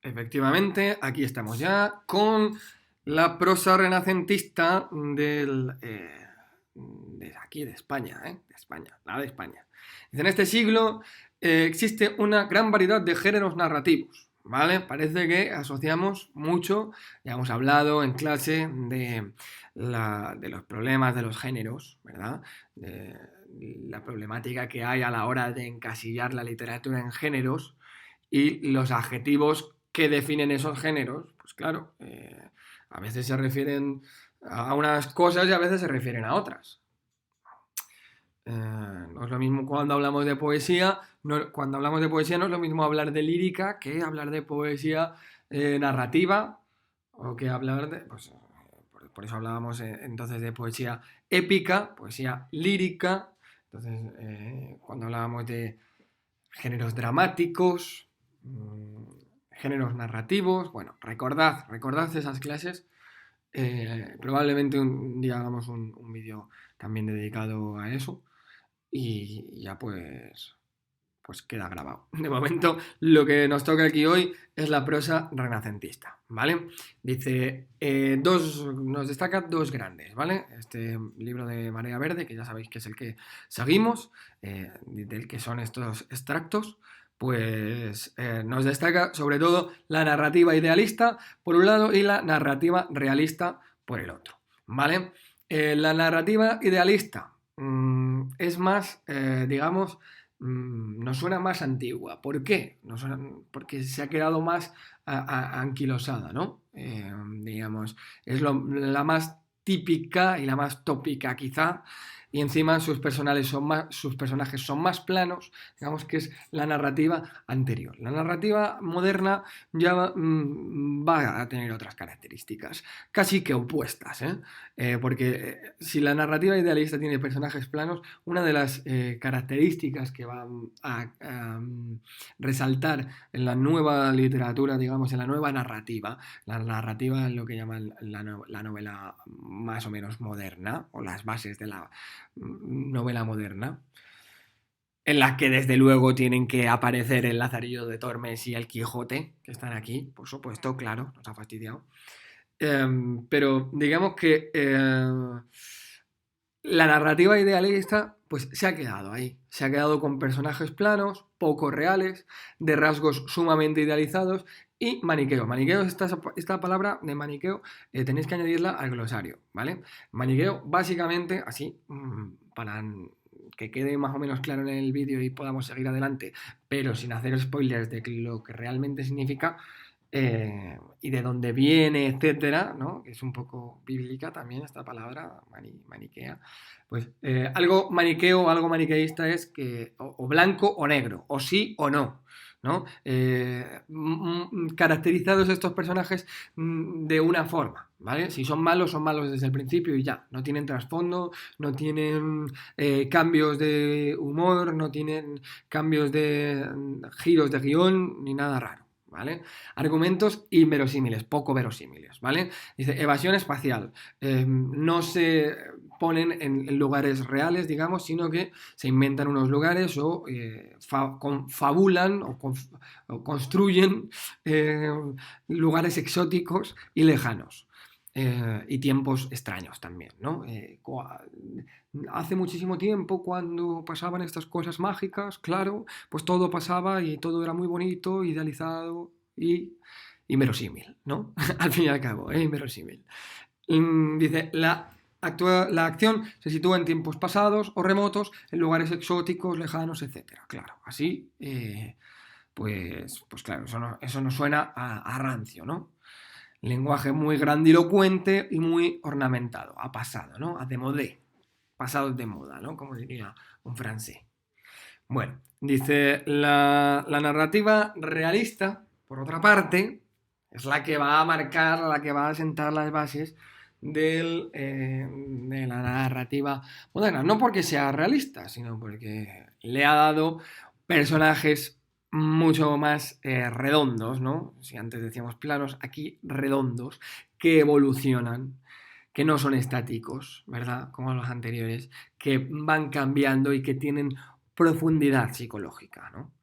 Efectivamente, aquí estamos ya con la prosa renacentista de aquí, de España, de España, la de España. En este siglo existe una gran variedad de géneros narrativos, ¿vale? Parece que asociamos mucho, ya hemos hablado en clase de los problemas de los géneros, ¿verdad? De la problemática que hay a la hora de encasillar la literatura en géneros y los adjetivos que definen esos géneros, pues claro, a veces se refieren a unas cosas y a veces se refieren a otras. No es lo mismo cuando hablamos de poesía, cuando hablamos de poesía no es lo mismo hablar de lírica que hablar de poesía narrativa o que hablar de... Pues, por eso hablábamos entonces de poesía épica, poesía lírica, entonces cuando hablábamos de géneros dramáticos, géneros narrativos. Bueno, recordad esas clases. Probablemente un día hagamos un vídeo también dedicado a eso y ya pues queda grabado. De momento, lo que nos toca aquí hoy es la prosa renacentista, ¿vale? Dice, nos destaca dos grandes, ¿vale? Este libro de Marea Verde, que ya sabéis que es el que seguimos, del que son estos extractos, pues nos destaca sobre todo la narrativa idealista por un lado y la narrativa realista por el otro, ¿vale? La narrativa idealista es más, digamos, nos suena más antigua. ¿Por qué? Porque se ha quedado más anquilosada, ¿no? Digamos, es la más típica y la más tópica quizá, y encima sus personajes son más planos, digamos que es la narrativa anterior. La narrativa moderna ya va a tener otras características, casi que opuestas, ¿eh? Porque si la narrativa idealista tiene personajes planos, una de las características que va a resaltar en la nueva literatura, digamos, en la narrativa es lo que llaman la novela más o menos moderna, o las bases de la novela moderna, en las que desde luego tienen que aparecer el Lazarillo de Tormes y el Quijote, que están aquí, por supuesto, claro, nos ha fastidiado. Pero digamos que la narrativa idealista pues se ha quedado ahí, se ha quedado con personajes planos, poco reales, de rasgos sumamente idealizados y maniqueo. Maniqueo, esta palabra de maniqueo tenéis que añadirla al glosario, ¿vale? Maniqueo básicamente, así, para que quede más o menos claro en el vídeo y podamos seguir adelante, pero sin hacer spoilers de lo que realmente significa, y de dónde viene, etcétera, ¿no? Que es un poco bíblica también esta palabra, maniquea. Pues algo maniqueo, algo maniqueísta es que o blanco o negro, o sí o no, ¿no? Caracterizados estos personajes de una forma, ¿vale? Si son malos desde el principio y ya, no tienen trasfondo, no tienen cambios de humor, no tienen cambios de giros de guión, ni nada raro. ¿Vale? Argumentos inverosímiles, poco verosímiles, ¿vale? Dice, evasión espacial. No se ponen en lugares reales, digamos, sino que se inventan unos lugares o fabulan o construyen lugares exóticos y lejanos. Y tiempos extraños también, ¿no? Hace muchísimo tiempo, cuando pasaban estas cosas mágicas, claro, pues todo pasaba y todo era muy bonito, idealizado y inverosímil, ¿no? Al fin y al cabo, inverosímil. Dice, la acción se sitúa en tiempos pasados o remotos, en lugares exóticos, lejanos, etcétera. Claro, así, pues claro, eso nos suena a rancio, ¿no? Lenguaje muy grandilocuente y muy ornamentado, ha pasado, ¿no? A démodé, pasado de moda, ¿no? Como diría un francés. Bueno, dice, la narrativa realista, por otra parte, es la que va a marcar, la que va a sentar las bases de la narrativa moderna. No porque sea realista, sino porque le ha dado personajes mucho más redondos, ¿no? Si antes decíamos planos, aquí redondos, que evolucionan, que no son estáticos, ¿verdad? Como los anteriores, que van cambiando y que tienen profundidad psicológica, ¿no?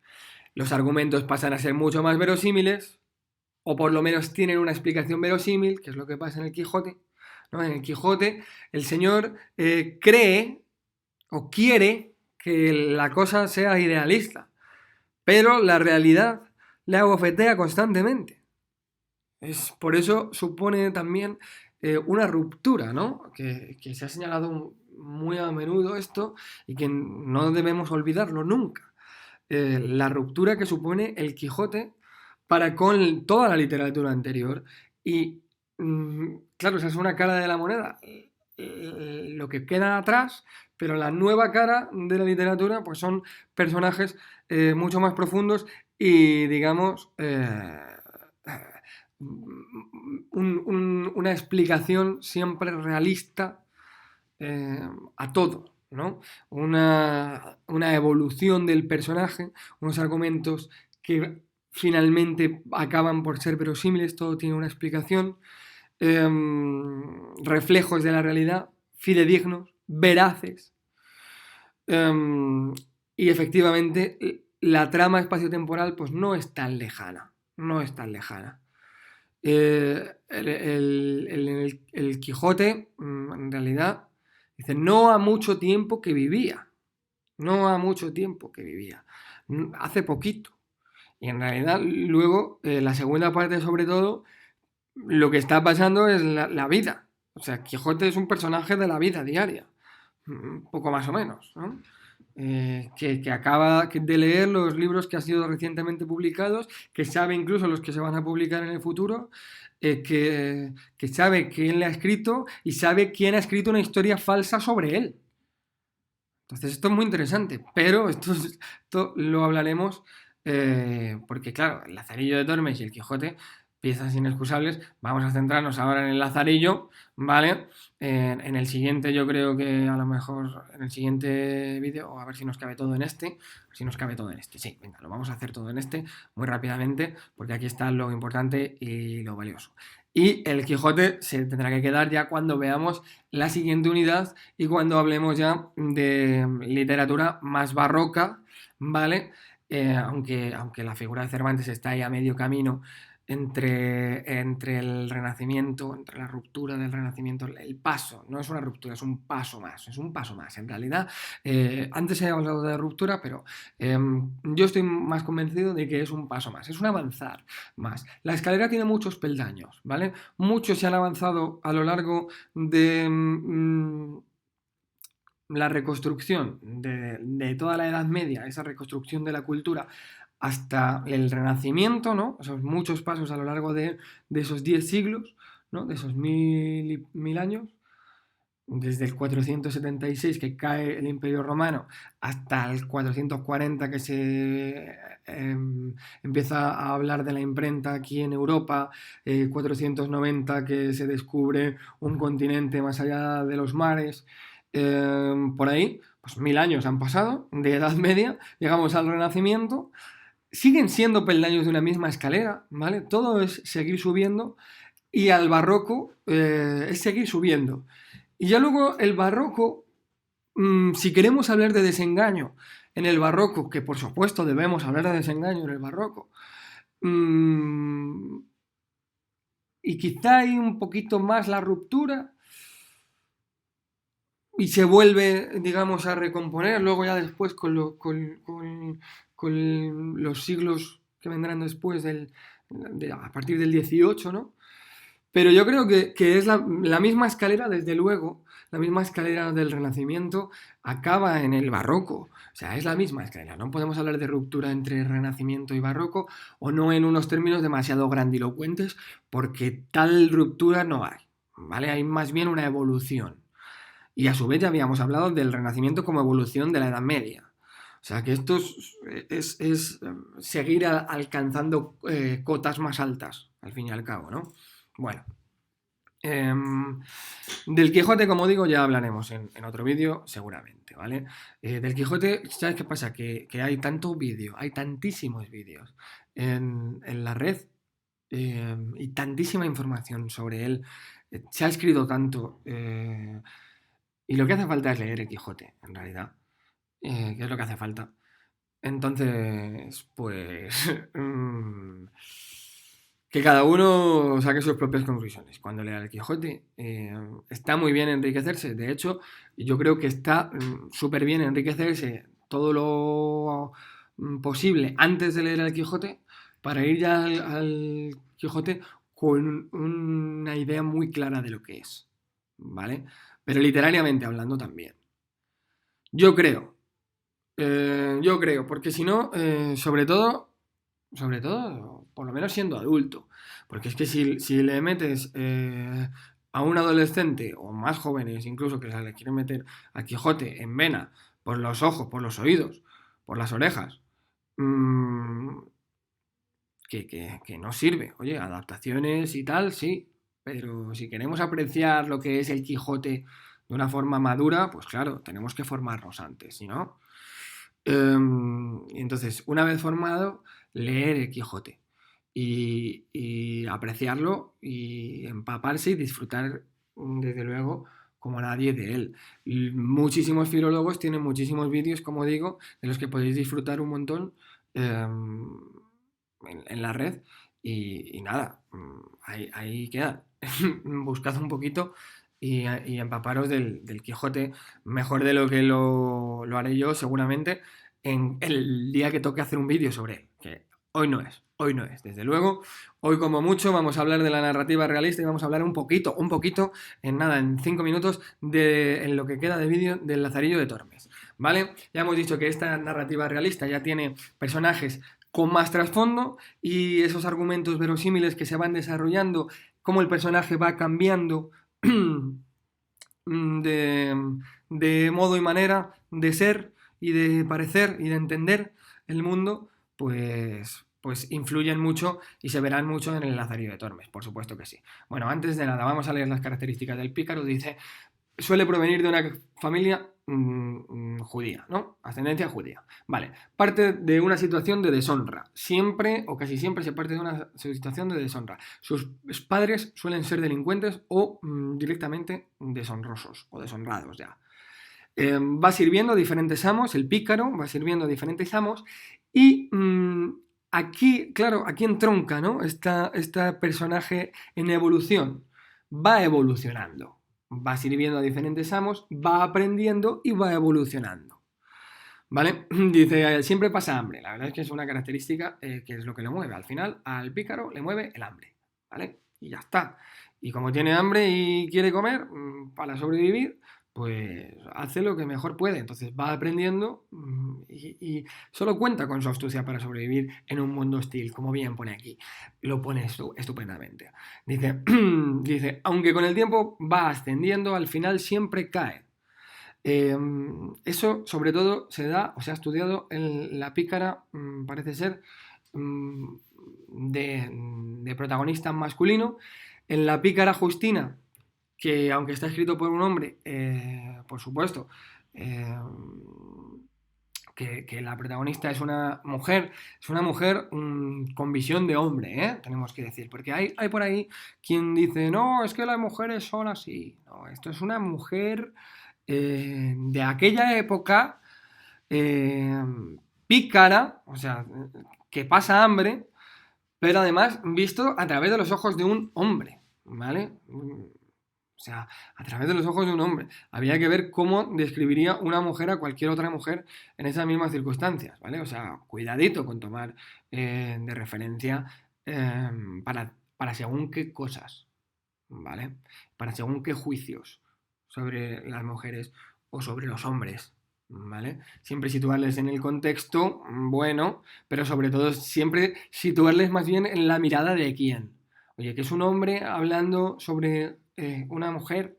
Los argumentos pasan a ser mucho más verosímiles, o por lo menos tienen una explicación verosímil, que es lo que pasa en el Quijote, ¿no? En el Quijote el señor cree o quiere que la cosa sea idealista, pero la realidad le abofetea constantemente. Por eso supone también una ruptura, ¿no? Que se ha señalado muy a menudo esto y que no debemos olvidarlo nunca. La ruptura que supone el Quijote para con toda la literatura anterior. Y claro, esa es una cara de la moneda. Lo que queda atrás, pero la nueva cara de la literatura, pues son personajes mucho más profundos y, digamos, una explicación siempre realista a todo, ¿no? Una evolución del personaje, unos argumentos que finalmente acaban por ser verosímiles, todo tiene una explicación, reflejos de la realidad, fidedignos, veraces, y efectivamente la trama espaciotemporal pues no es tan lejana, no es tan lejana. El Quijote, en realidad, dice, no ha mucho tiempo que vivía, no ha mucho tiempo que vivía, hace poquito. Y en realidad, luego, la segunda parte, sobre todo, lo que está pasando es la vida. O sea, Quijote es un personaje de la vida diaria, poco más o menos, ¿no? Que acaba de leer los libros que han sido recientemente publicados, que sabe incluso los que se van a publicar en el futuro, que sabe quién le ha escrito y sabe quién ha escrito una historia falsa sobre él. Entonces esto es muy interesante, pero esto lo hablaremos porque claro, el Lazarillo de Tormes y el Quijote, piezas inexcusables, vamos a centrarnos ahora en el Lazarillo, ¿vale? En el siguiente yo creo que a lo mejor en el siguiente vídeo, o a ver si nos cabe todo en este, si nos cabe todo en este, sí, venga, lo vamos a hacer todo en este muy rápidamente porque aquí está lo importante y lo valioso. Y el Quijote se tendrá que quedar ya cuando veamos la siguiente unidad y cuando hablemos ya de literatura más barroca, ¿vale? Aunque la figura de Cervantes está ahí a medio camino entre el Renacimiento, entre la ruptura del Renacimiento, el paso, no es una ruptura, es un paso más, es un paso más. En realidad, antes he hablado de ruptura, pero yo estoy más convencido de que es un paso más, es un avanzar más. La escalera tiene muchos peldaños, ¿vale? Muchos se han avanzado a lo largo de la reconstrucción de toda la Edad Media, esa reconstrucción de la cultura hasta el Renacimiento, ¿no? Esos muchos pasos a lo largo de esos 10 siglos, ¿no? De esos mil años, desde el 476 que cae el Imperio Romano hasta el 440 que se empieza a hablar de la imprenta aquí en Europa, 490 que se descubre un continente más allá de los mares, por ahí, pues 1000 años han pasado de Edad Media, llegamos al Renacimiento, siguen siendo peldaños de una misma escalera, ¿vale? Todo es seguir subiendo y al barroco es seguir subiendo. Y ya luego el barroco, si queremos hablar de desengaño en el barroco, que por supuesto debemos hablar de desengaño en el barroco, y quizá hay un poquito más la ruptura y se vuelve, digamos, a recomponer, luego ya después con los siglos que vendrán después a partir del 18, ¿no? Pero yo creo que es la misma escalera, desde luego, la misma escalera del Renacimiento acaba en el Barroco. O sea, es la misma escalera. No podemos hablar de ruptura entre Renacimiento y Barroco o no en unos términos demasiado grandilocuentes porque tal ruptura no hay. ¿Vale? Hay más bien una evolución. Y a su vez ya habíamos hablado del Renacimiento como evolución de la Edad Media. O sea que esto es seguir alcanzando cotas más altas, al fin y al cabo, ¿no? Bueno, del Quijote, como digo, ya hablaremos en otro vídeo, seguramente, ¿vale? Del Quijote, ¿sabes qué pasa? Que hay tanto vídeo, hay tantísimos vídeos en la red y tantísima información sobre él. Se ha escrito tanto y lo que hace falta es leer el Quijote, en realidad, que es lo que hace falta. Entonces, pues, que cada uno saque sus propias conclusiones. Cuando lea el Quijote, está muy bien enriquecerse. De hecho, yo creo que está súper bien enriquecerse todo lo posible antes de leer el Quijote para ir ya al Quijote con una idea muy clara de lo que es, ¿vale? Pero literariamente hablando también. Yo creo, porque si no, sobre todo, por lo menos siendo adulto. Porque es que si le metes a un adolescente o más jóvenes, incluso que se le quieren meter a Quijote en vena por los ojos, por los oídos, por las orejas, mmm, que no sirve. Oye, adaptaciones y tal, sí, pero si queremos apreciar lo que es el Quijote de una forma madura, pues claro, tenemos que formarnos antes, si no. Entonces, una vez formado, leer el Quijote y apreciarlo y empaparse y disfrutar, desde luego, como nadie de él. Y muchísimos filólogos tienen muchísimos vídeos, como digo, de los que podéis disfrutar un montón en la red. Y nada, ahí queda. Buscad un poquito y empaparos del Quijote mejor de lo que lo haré yo seguramente en el día que toque hacer un vídeo sobre él, que hoy no es, desde luego. Hoy como mucho vamos a hablar de la narrativa realista y vamos a hablar un poquito, en nada, en 5 minutos, en lo que queda de vídeo del Lazarillo de Tormes, ¿vale? Ya hemos dicho que esta narrativa realista ya tiene personajes con más trasfondo y esos argumentos verosímiles que se van desarrollando, cómo el personaje va cambiando de modo y manera de ser y de parecer y de entender el mundo, pues influyen mucho y se verán mucho en el Lazarillo de Tormes, por supuesto que sí. Bueno, antes de nada, vamos a leer las características del pícaro. Dice: suele provenir de una familia judía, ¿no? Ascendencia judía. Vale. Parte de una situación de deshonra. Siempre o casi siempre se parte de una situación de deshonra. Sus padres suelen ser delincuentes o directamente deshonrosos o deshonrados ya. Va sirviendo a diferentes amos, el pícaro va sirviendo a diferentes amos y aquí, claro, aquí entronca, ¿no? Este personaje en evolución. Va evolucionando. Va sirviendo a diferentes amos, va aprendiendo y va evolucionando. ¿Vale? Dice, siempre pasa hambre. La verdad es que es una característica que es lo que le mueve. Al final, al pícaro le mueve el hambre. ¿Vale? Y ya está. Y como tiene hambre y quiere comer para sobrevivir, pues hace lo que mejor puede. Entonces va aprendiendo y solo cuenta con su astucia para sobrevivir en un mundo hostil, como bien pone aquí. Lo pone estupendamente. Dice, dice, aunque con el tiempo va ascendiendo, al final siempre cae. Eso sobre todo se da o se ha estudiado en la pícara, parece ser, de protagonista masculino. En la pícara Justina, que aunque está escrito por un hombre, por supuesto, que la protagonista es una mujer con visión de hombre, tenemos que decir, porque hay por ahí quien dice, no, es que las mujeres son así. No, esto es una mujer de aquella época, eh, pícara, o sea, que pasa hambre, pero además visto a través de los ojos de un hombre, ¿vale? O sea, a través de los ojos de un hombre. Habría que ver cómo describiría una mujer a cualquier otra mujer en esas mismas circunstancias, ¿vale? O sea, cuidadito con tomar de referencia para según qué cosas, ¿vale? Para según qué juicios sobre las mujeres o sobre los hombres, ¿vale? Siempre situarles en el contexto, bueno, pero sobre todo siempre situarles más bien en la mirada de quién. Oye, que es un hombre hablando sobre una mujer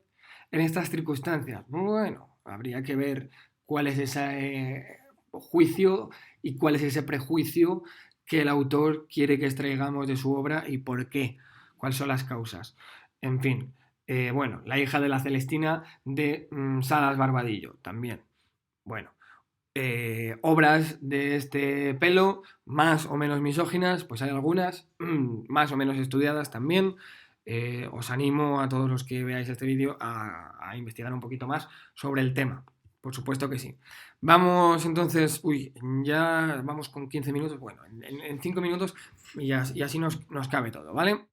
en estas circunstancias. Bueno, habría que ver cuál es ese juicio y cuál es ese prejuicio que el autor quiere que extraigamos de su obra y por qué, cuáles son las causas. En fin, bueno, la hija de la Celestina de Salas Barbadillo, también. Bueno, obras de este pelo, más o menos misóginas, pues hay algunas, más o menos estudiadas también. Os animo a todos los que veáis este vídeo a investigar un poquito más sobre el tema. Por supuesto que sí. Vamos entonces, uy, ya vamos con 15 minutos, bueno, en 5 minutos y así nos cabe todo, ¿vale?